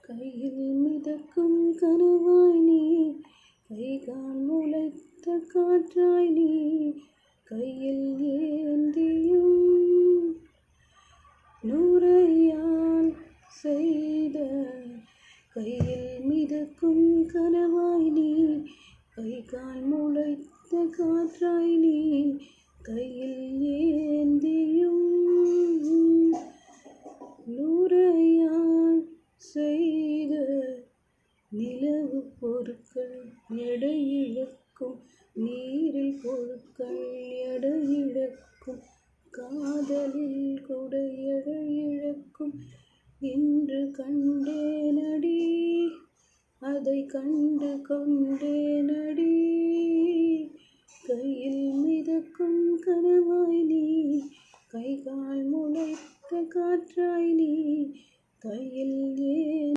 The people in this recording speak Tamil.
கையில் மிதக்கும் கனவாய் நீ, கைகால் முளைத்த காற்றாய் நீ, கையில் ஏந்தியும் நூறையால் செய்த. கையில் மிதக்கும் கனவாய் நீ, கைகால் முளைத்த காற்றாய் நீ, கையில் ஏந்தியும் நூறையால் செய்த. நிலவு பொருட்கள் எடையிழக்கும், நீரில் பொருட்கள் எடையிழக்கும், காதலில் கூட எடையிழக்கும் என்று கண்டேனடி, அதை கண்டு கொண்டேனடி. கையில் மிதக்கும் கனவாய் நீ, கைகால் முளைத்த காற்றாய் நீ, கையில்